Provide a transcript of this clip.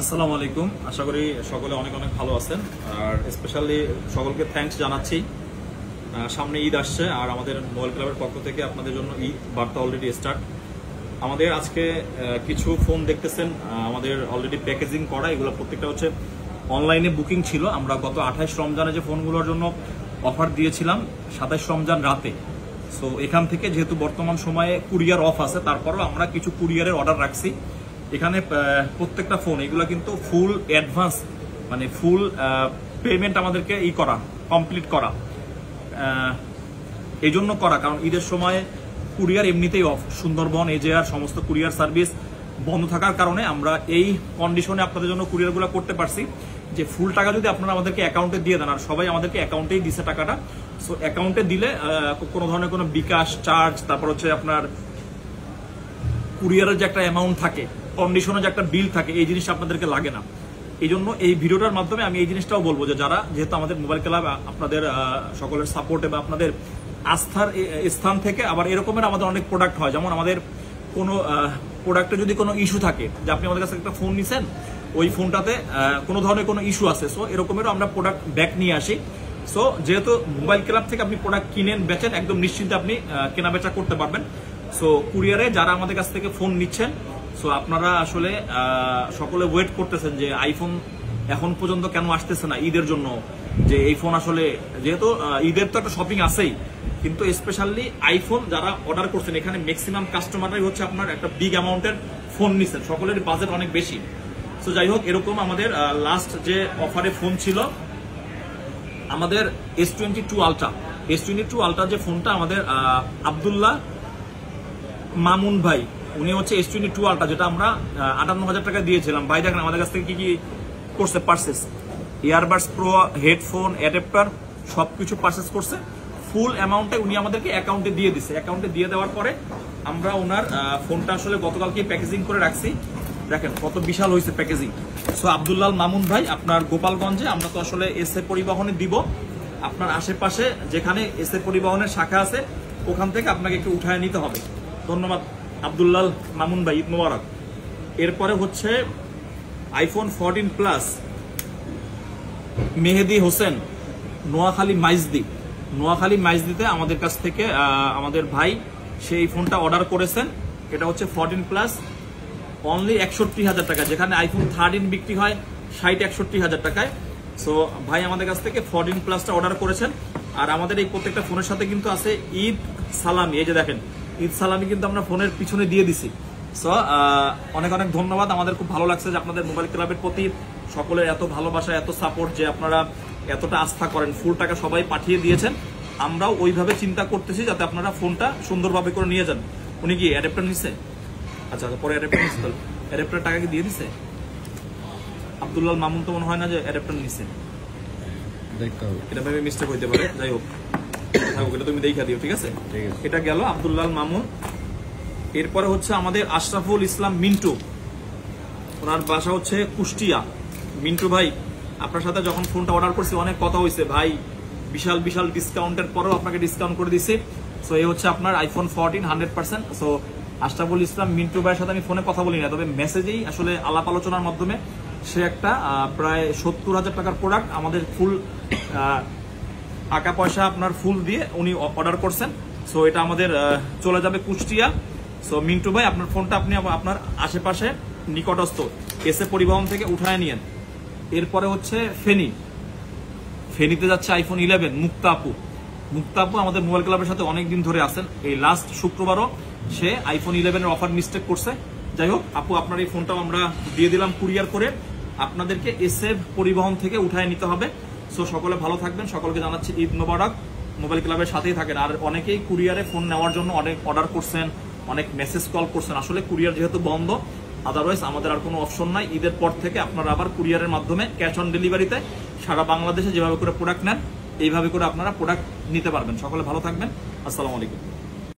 আসসালামু আলাইকুম। আশা করি সকলে অনেক অনেক ভালো আছেন। আর স্পেশালি সকলকে থ্যাঙ্কস জানাচ্ছি। সামনে ঈদ আসছে আর আমাদের মোবাইল ক্লাবের পক্ষ থেকে আপনাদের জন্য ঈদ বার্তা অলরেডি স্টার্ট। আমাদের আজকে কিছু ফোন দেখতেছেন আমাদের অলরেডি প্যাকেজিং করা, এগুলো প্রত্যেকটা হচ্ছে অনলাইনে বুকিং ছিল। আমরা গত 28 রমজানে যে ফোনগুলোর জন্য অফার দিয়েছিলাম 27 রমজান রাতে। সো এখান থেকে যেহেতু বর্তমান সময়ে কুরিয়ার অফ আছে, তারপরও আমরা কিছু কুরিয়ারের অর্ডার রাখছি। এখানে প্রত্যেকটা ফোন এগুলো কিন্তু ফুল অ্যাডভান্স, মানে ফুল পেমেন্ট আমাদেরকে কমপ্লিট করা, এই জন্য করা কারণ ঈদের সময় কুরিয়ার এমনিতেই অফ। সুন্দরবন, এজেআর সমস্ত কুরিয়ার সার্ভিস বন্ধ থাকার কারণে আমরা এই কন্ডিশনে আপনাদের জন্য কুরিয়ারগুলো করতে পারছি যে ফুল টাকা যদি আপনারা আমাদেরকে অ্যাকাউন্টে দিয়ে দেন, আর সবাই আমাদেরকে অ্যাকাউন্টেই দিছে টাকাটা। সো অ্যাকাউন্টে দিলে কোনো ধরনের কোনো বিকাশ চার্জ, তারপর হচ্ছে আপনার কুরিয়ারের যে একটা অ্যামাউন্ট থাকে, কন্ডিশনে যে একটা বিল থাকে, এই জিনিসটা আপনাদেরকে লাগে না। এই জন্য এই ভিডিওটার মাধ্যমে আমি এই জিনিসটাও বলবো যে যারা, যেহেতু আমাদের মোবাইল ক্লাব আপনাদের সকলের সাপোর্টে বা আপনাদের আস্থার স্থান থেকে আবার এরকমের আমাদের অনেক প্রোডাক্ট হয়। যেমন আমাদের কোনো প্রোডাক্টে যদি কোনো ইস্যু থাকে, যে আপনি আমাদের কাছে একটা ফোন নিছেন, ওই ফোনটাতে কোনো ধরনের কোনো ইস্যু আছে, সো এরকমেরও আমরা প্রোডাক্ট ব্যাক নিয়ে আসি। সো যেহেতু মোবাইল ক্লাব থেকে আপনি প্রোডাক্ট কিনেন বেচেন, একদম নিশ্চিন্তে আপনি কেনা বেচা করতে পারবেন। সো কুরিয়ারে যারা আমাদের কাছ থেকে ফোন নিচ্ছেন, সো আপনারা আসলে সকলে ওয়েট করতেছেন যে আইফোন এখন পর্যন্ত কেন আসতেছে না ঈদের জন্য, যে এই ফোন আসলে যেহেতু ঈদের তো একটা শপিং আছেই, কিন্তু স্পেশালি আইফোন যারা অর্ডার করছেন, এখানে ম্যাক্সিমাম কাস্টমাররাই হচ্ছে আপনার একটা বিগ অ্যামাউন্টের ফোন নিচ্ছেন, সকলের বাজেট অনেক বেশি। সো যাই হোক, এরকম আমাদের লাস্ট যে অফারে ফোন ছিল আমাদের S22 আলট্রা। S22 আলট্রা যে ফোনটা আমাদের আব্দুল্লাহ মামুন ভাই, উনি হচ্ছে S22 আলট্রা, যেটা আমরা 58,000 টাকা দিয়েছিলাম। ভাই দেখেন আমাদের কাছ থেকে কি কি করছে purchase, earbuds pro, headphone, adapter সবকিছু পারচেস করছে। ফুল অ্যামাউন্টে উনি আমাদেরকে অ্যাকাউন্টে দিয়ে দিচ্ছে। অ্যাকাউন্টে দিয়ে দেওয়ার পরে আমরা ওনার ফোনটা আসলে গতকালকে প্যাকেজিং করে রাখছি। দেখেন কত বিশাল হয়েছে প্যাকেজিং। সো আব্দুল্লাহ মামুন ভাই আপনার গোপালগঞ্জে, আমরা তো আসলে এসএ পরিবহনে দিব, আপনার আশেপাশে যেখানে এসএ পরিবহনের শাখা আছে ওখান থেকে আপনাকে একটু উঠায় নিতে হবে। ধন্যবাদ আব্দুল্লাহ মামুন ভাই, ঈদ মোবারক। এরপরে হচ্ছে আইফোন 14 প্লাস মেহেদি হোসেন, নোয়াখালী মাইজদিতে আমাদের কাছ থেকে আমাদের ভাই সেই ফোনটা অর্ডার করেছেন। এটা হচ্ছে 14 প্লাস অনলি 61,000 টাকা, যেখানে আইফোন 13 বিক্রি হয় 60-61,000 টাকায়। সো ভাই আমাদের কাছ থেকে 14 প্লাসটা অর্ডার করেছেন। আর আমাদের এই প্রত্যেকটা ফোনের সাথে কিন্তু আছে ঈদ সালামি। এই যে দেখেন ঈদ সালামি কিন্তু আমরা ফোনের পিছনে দিয়ে দিছি। সো অনেক অনেক ধন্যবাদ। আমাদের খুব ভালো লাগছে যে আপনাদের মোবাইল ক্লাবের প্রতি সকলের এত ভালোবাসা, এত সাপোর্ট, যে আপনারা এতটা আস্থা করেন। ফুল টাকা সবাই পাঠিয়ে দিয়েছেন, আমরাও ওইভাবে চিন্তা করতেছি যাতে আপনারা ফোনটা সুন্দরভাবে করে নিয়ে যান। উনি কি অ্যাডাপ্টার নিছে? আচ্ছা, পরে অ্যাডাপ্টার নিচ্ছে, অ্যাডাপ্টার টাকা কি দিয়ে দিছে? আব্দুল্লাহ মামুন তো মনে হয় না যে অ্যাডাপ্টার নিছে, এটা ভেবে মিস্টেক হইতে পারে। যাই হোক, এটা তুমি দেখা দিও, ঠিক আছে? এটা গেল আব্দুল্লাহ মামুন। এরপরে হচ্ছে আমাদের আশরাফুল ইসলাম মিন্টু, ওনার বাসা হচ্ছে কুষ্টিয়া। মিন্টু ভাই, আপনার সাথে যখন ফোনটা অর্ডার করছি অনেক কথা হয়েছে ভাই, বিশাল বিশাল ডিসকাউন্টের পরেও আপনাকে ডিসকাউন্ট করে দিছি। সো এই হচ্ছে আপনার আইফোন 14 100%। সো আশরাফুল ইসলাম মিন্টু ভাইয়ের সাথে আমি ফোনে কথা বলি না, তবে মেসেজেই আসলে আলাপ আলোচনার মাধ্যমে সে একটা প্রায় 70,000 টাকার প্রোডাক্ট আমাদের ফুল টাকা পয়সা আপনার ফুল দিয়ে উনি অর্ডার করছেন। সো এটা আমাদের চলে যাবে কুষ্টিয়া। সো মিন্টু ভাই, আপনার ফোনটা আপনি আপনার আশেপাশে নিকটস্থ এসএ পরিবহন থেকে উঠায় নিয়েন। এরপরে হচ্ছে ফেনীতে যাচ্ছে আইফোন 11 মুক্তা আপু আমাদের মোবাইল ক্লাবের সাথে অনেকদিন ধরে আছেন। এই লাস্ট শুক্রবারও সে আইফোন 11 অফার মিস্টেক করছে। যাই হোক আপু, আপনার এই ফোনটাও আমরা দিয়ে দিলাম কুরিয়ার করে, আপনাদেরকে এসএ পরিবহন থেকে উঠায় নিতে হবে। সো সকলে ভালো থাকবেন, সকলকে জানাচ্ছি ঈদ মোবারক। মোবাইল ক্লাবের সাথেই থাকেন। আর অনেকেই কুরিয়ারে ফোন নেওয়ার জন্য অনেক অর্ডার করছেন, অনেক মেসেজ কল করছেন। আসলে কুরিয়ার যেহেতু বন্ধ, আদারওয়াইজ আমাদের আর কোনো অপশন নাই। ঈদের পর থেকে আপনারা আবার কুরিয়ারের মাধ্যমে ক্যাশ অন ডেলিভারিতে সারা বাংলাদেশে যেভাবে করে প্রোডাক্ট নেন, এইভাবে করে আপনারা প্রোডাক্ট নিতে পারবেন। সকলে ভালো থাকবেন, আসসালামু আলাইকুম।